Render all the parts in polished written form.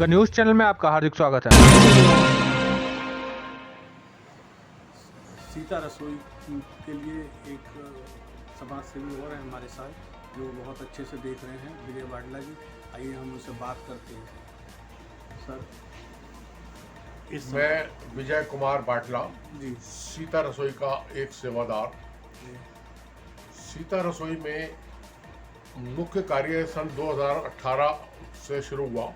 भूमिका news channel में आपका हार्दिक स्वागत है। सीता रसोई के लिए एक समाज सेवी और हैं हमारे साथ जो बहुत अच्छे से देख रहे हैं, विजय वाडला जी। आइए हम उनसे बात करते हैं। सर, मैं विजय कुमार बाटला जी सीता रसोई का एक सेवादार। सीता रसोई में मुख्य कार्य सन 2018 से शुरू हुआ।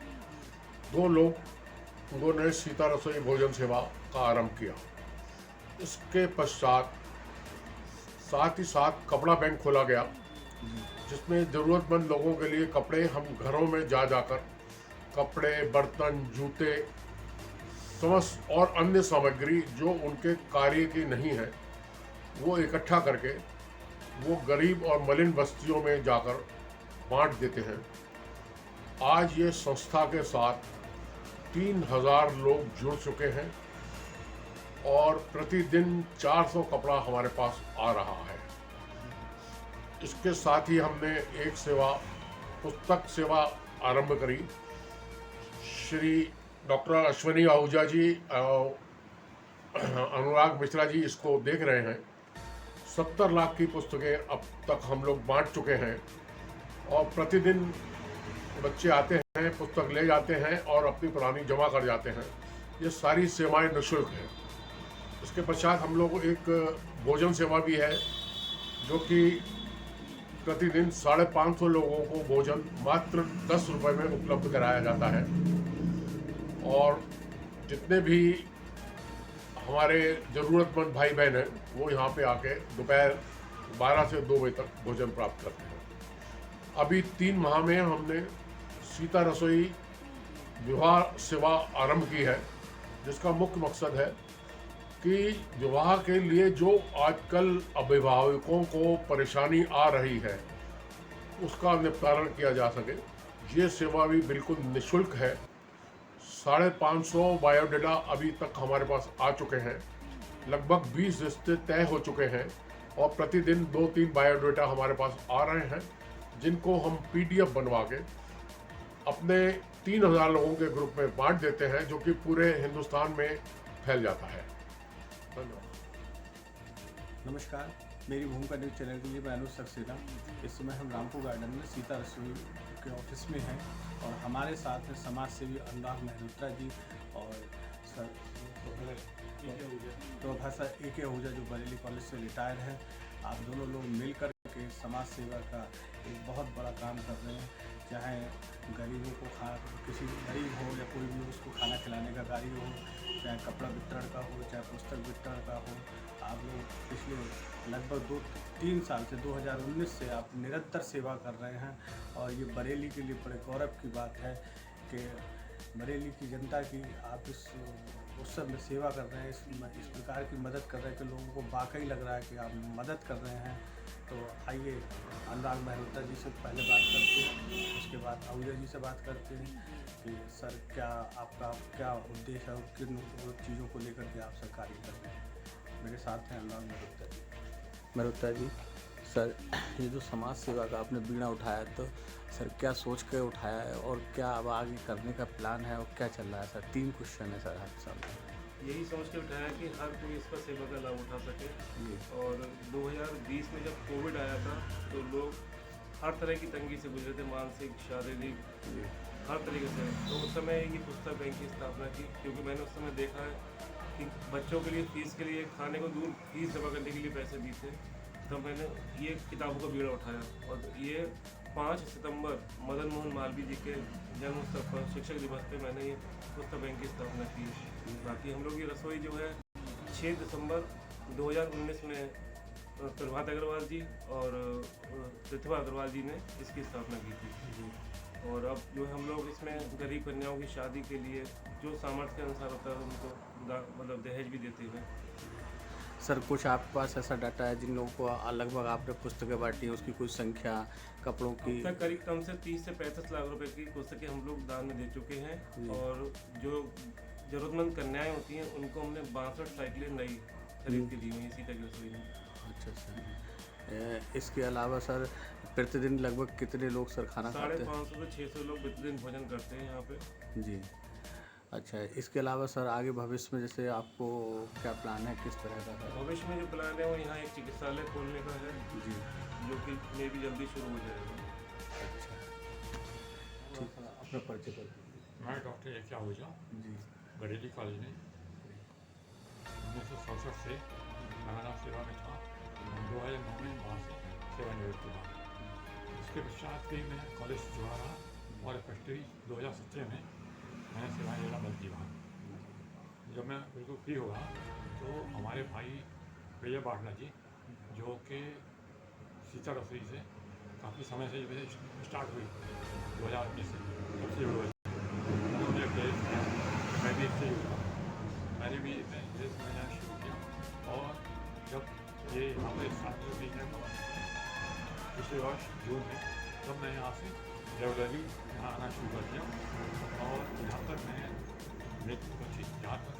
दो लोगों ने सीता रसोई भोजन सेवा का आरंभ किया। इसके पश्चात साथ ही साथ कपड़ा बैंक खोला गया, जिसमें ज़रूरतमंद लोगों के लिए कपड़े हम घरों में जा जाकर कपड़े, बर्तन, जूते, समस्त और अन्य सामग्री जो उनके कार्य की नहीं है वो इकट्ठा करके वो गरीब और मलिन बस्तियों में जाकर बांट देते हैं। आज ये संस्था के साथ 3000 लोग जुड़ चुके हैं और प्रतिदिन 400 कपड़ा हमारे पास आ रहा है। इसके साथ ही हमने एक सेवा, पुस्तक सेवा आरंभ करी। श्री डॉक्टर अश्विनी आहूजा जी, अनुराग मिश्रा जी इसको देख रहे हैं। 70 लाख की पुस्तकें अब तक हम लोग बांट चुके हैं और प्रतिदिन बच्चे आते हैं, पुस्तक ले जाते हैं और अपनी पुरानी जमा कर जाते हैं। ये सारी सेवाएं निःशुल्क हैं। इसके पश्चात हम लोग एक भोजन सेवा भी है, जो कि प्रतिदिन 550 लोगों को भोजन मात्र 10 रुपये में उपलब्ध कराया जाता है। और जितने भी हमारे ज़रूरतमंद भाई बहन हैं वो यहाँ पे आके दोपहर 12 से 2 बजे तक भोजन प्राप्त करते हैं। अभी 3 माह में हमने सीता रसोई विवाह सेवा आरंभ की है, जिसका मुख्य मकसद है कि विवाह के लिए जो आजकल अभिभावकों को परेशानी आ रही है उसका निपटारा किया जा सके। ये सेवा भी बिल्कुल निःशुल्क है। 550 बायोडाटा अभी तक हमारे पास आ चुके हैं। लगभग 20 रिश्ते तय हो चुके हैं और प्रतिदिन 2-3 बायोडाटा हमारे पास आ रहे हैं, जिनको हम PDF बनवा के अपने 3000 लोगों के ग्रुप में बांट देते हैं, जो कि पूरे हिंदुस्तान में फैल जाता है। धन्यवाद। नमस्कार, मेरी भूमिका न्यूज चैनल के लिए मैं अनुज सक्सेना। इस समय हम रामपुर गार्डन में सीता रसोई के ऑफिस में हैं और हमारे साथ हैं समाज सेवी अनुराग मेहरोत्रा जी और सर प्रोफेसर AK आहूजा जो बरेली कॉलेज से रिटायर हैं। आप दोनों लोग मिलकर के समाज सेवा का एक बहुत बड़ा काम कर रहे हैं। चाहे गरीबों को किसी गरीब हो या कोई भी उसको खाना खिलाने का कार्य हो, चाहे कपड़ा वितरण का हो, चाहे पुस्तक वितरण का हो। आप लोग पिछले लगभग 2-3 साल से 2019 से आप निरंतर सेवा कर रहे हैं और ये बरेली के लिए बड़े गौरव की बात है कि बरेली की जनता की आप इस उत्सव में सेवा कर रहे हैं, इस प्रकार की मदद कर रहे हैं कि लोगों को वाकई लग रहा है कि आप मदद कर रहे हैं। तो आइए अनुराग मेहरोत्रा जी से पहले बात करते हैं, उसके बाद आहूजा जी से बात करते हैं कि सर क्या आपका क्या उद्देश्य है और किन चीज़ों को लेकर के आप सर कार्य कर रहे हैं। मेरे साथ हैं अनुराग मेहरोत्रा जी। मेहरोत्रा जी, सर ये जो समाज सेवा का आपने बीड़ा उठाया, तो सर क्या सोच के उठाया है और क्या अब आगे करने का प्लान है और क्या चल रहा है सर? 3 क्वेश्चन है सर आपके सामने। यही सोच के उठाया कि हर कोई इसका सेवा का लाभ उठा सके। और 2020 में जब कोविड आया था तो लोग हर तरह की तंगी से गुजरे थे, मानसिक, शारीरिक, हर तरीके से। तो उस समय ये पुस्तक बैंक की स्थापना की, क्योंकि मैंने उस समय देखा है कि बच्चों के लिए फीस के लिए, खाने को दूर फीस जमा करने के लिए पैसे दी थे। तो मैंने ये किताबों का बीड़ा उठाया और ये 5 सितंबर मदन मोहन मालवीय जी के जन्म उत्सव पर, शिक्षक दिवस पे मैंने ये पुस्तक बैंक की स्थापना की। बाकी हम लोग ये रसोई जो है 6 दिसंबर 2019 में प्रभात अग्रवाल जी और प्रतिभा अग्रवाल जी ने इसकी स्थापना की थी। और अब जो हम लोग इसमें गरीब कन्याओं की शादी के लिए जो सामर्थ्य के अनुसार होता है उनको मतलब दहेज भी देते हैं। सर कुछ आपके पास ऐसा डाटा है जिन लोगों को लगभग आपने पुस्तकें बांटी है, उसकी कुछ संख्या, कपड़ों की? अब तक करीब कम से 30 से 35 लाख रुपए की पुस्तकें हम लोग दान में दे चुके हैं। और जो ज़रूरतमंद कन्याएं होती हैं उनको हमने 62 साइकिलें नई खरीद के दी हुई इसी तक रसोई में। अच्छा सर, इसके अलावा सर प्रतिदिन लगभग कितने लोग सर खाना खाते हैं? 550 से 600 लोग प्रतिदिन भोजन करते हैं यहाँ पे। जी, अच्छा। इसके अलावा सर आगे भविष्य में जैसे आपको क्या प्लान है, किस तरह का है? भविष्य में जो प्लान है वो यहाँ एक चिकित्सालय खोलने का है, जी, जो कि मे भी जल्दी शुरू हो जाएगा। अच्छा, ठीक है। अपना परिचय कर दीजिए। मैं डॉक्टर एकता आहूजा जी, बरेली कॉलेज में 1967 से लगातार सेवा में था। 2009 में वहाँ से सेवानिवृत्त हुआ। इसके पश्चात भी मैं कॉलेज से जुड़ा रहा और फैक्ट्री 2017 में मैंने सेवाएं लेना बंद की वहाँ। जब मैं बिल्कुल फ्री हुआ तो हमारे भाई विजय बाटला जी, जो कि सीता रसोई से काफ़ी समय से ये स्टार्ट हुई 2019 से, तब से हुआ मुझे प्रेरित किया। मैं भी इससे जुड़ा, मैंने भी इसमें जाना शुरू किया। और जब ये यहाँ पर स्टार्ट हुई है पिछले वर्ष जून में, तब मैं यहाँ से रेगुलरली यहाँ आना शुरू कर दिया। और यहाँ पर मैं यहाँ पर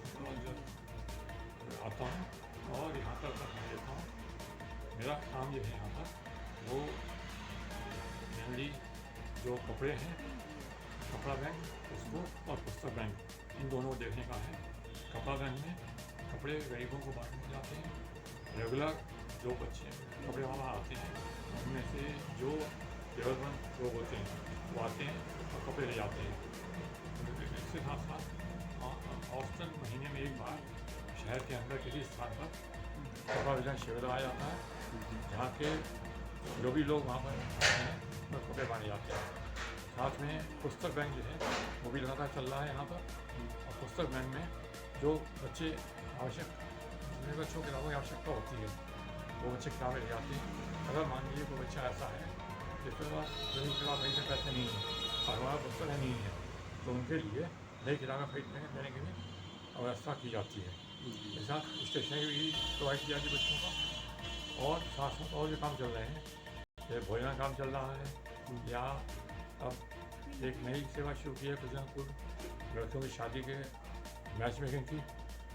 आता हूँ और यहाँ पर मैं लेता हूँ। मेरा काम जो है यहाँ पर वो मेनली जो कपड़े हैं, कपड़ा बैंक उसको और पुस्तक बैंक, इन दोनों को देखने का है। कपड़ा बैंक में कपड़े गरीबों को बांटने जाते हैं। रेगुलर जो बच्चे कपड़े वाला आते हैं उनमें से जो ज़रूरतमंद लोग होते हैं वो आते हैं और कपड़े ले जाते हैं। इसके साथ साथ औसतन महीने में एक बार शहर के अंदर किसी स्थान पर कपड़ा वितरण शिविर लगाया जाता है, जहाँ के जो भी लोग वहाँ पर आते हैं वो कपड़े बांटे जाते हैं। साथ में पुस्तक बैंक जो है वो भी लगातार चल रहा है यहाँ पर। और पुस्तक बैंक में जो बच्चे बच्चों की किताबों की आवश्यकता होती है वो बच्चे किताबें ले जाते हैं। अगर मान लीजिए कोई बच्चा ऐसा है जिसके पास नई किताब खरीदने के पैसे नहीं है और हमारा पुस्तक नहीं है, तो उनके लिए नई किताबें खरीदने देने के लिए व्यवस्था की जाती है। इसके साथ स्टेशनरी भी प्रोवाइड किया जाती है बच्चों का। और साथ साथ और भी काम चल रहे हैं, जैसे भोजन का काम चल रहा है, या अब एक नई सेवा शुरू की है कुछ लड़कियों की शादी के मैच मेकिंग की,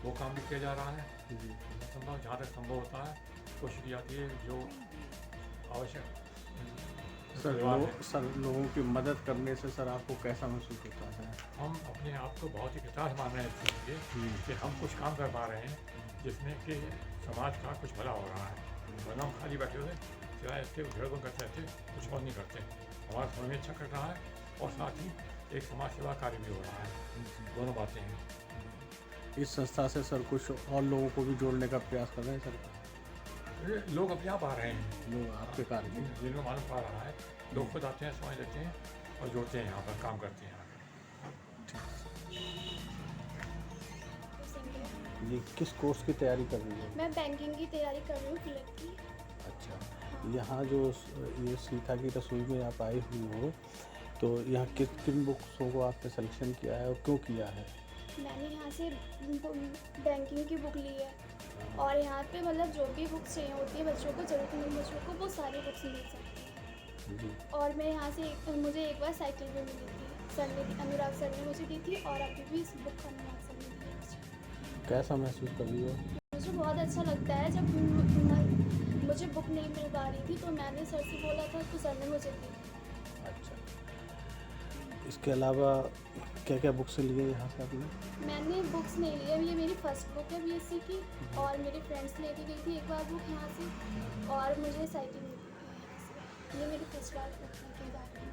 वो काम भी किया जा रहा है। संभव जहाँ तक संभव होता है कोशिश की जाती है जो आवश्यक। सर लोगों की मदद करने से सर आपको कैसा महसूस होता है? हम अपने आप को बहुत ही कृतज्ञ मान रहे हैं इसलिए कि हम कुछ काम कर पा रहे हैं जिसमें कि समाज का कुछ भला हो रहा है। वरना हम खाली बैठे हुए सिवाय इसके उधेड़ों करते रहते, कुछ और नहीं करते। हमारा समय अच्छा कट रहा है और साथ ही एक समाज सेवा कार्य भी हो रहा है। दोनों बातें हैं। इस संस्था से सर कुछ और लोगों को भी जोड़ने का प्रयास कर रहे हैं सर? लोग अपने आप आ रहे हैं, लोग आपके कार्य जिनको मालूम पा रहा है, लोग खुद आते हैं, समझ लेते हैं और जोड़ते हैं, यहाँ पर काम करते हैं। ये किस कोर्स की तैयारी कर रही है? मैं बैंकिंग की तैयारी कर रही हूँ क्लर्क की। अच्छा, यहाँ जो ये सीता की रसोई में आप आई हुई हो, तो यहाँ किन बुक्सों को आपने सिलेक्शन किया है और क्यों किया है? मैंने यहाँ से बैंकिंग की बुक ली है और यहाँ पे मतलब जो भी बुक्स चाहिए होती है बच्चों को, ज़रूरतमंद बच्चों को, वो सारी बुक्स मिल सकती हैं जी। और मैं यहाँ से मुझे एक बार साइकिल भी मिली थी, सर ने अनुराग सर ने मुझे दी थी और अभी भी इस बुक का अनुराग सर ने दी है मुझे। कैसा महसूस कर रही हो? मुझे बहुत अच्छा लगता है। जब मुझे बुक नहीं मिल पा रही थी तो मैंने सर से बोला था तो सर ने मुझे दी। अच्छा, इसके अलावा क्या क्या बुक्स लिए यहाँ से आपने? मैंने बुक्स नहीं ली है, ये मेरी फर्स्ट बुक है बीएससी की और मेरी फ्रेंड्स लेके गई थी एक बार बुक यहाँ से और मुझे साइकिल मिली थी यहाँ से। ये मेरी फर्स्ट बार बुक है के बारे में।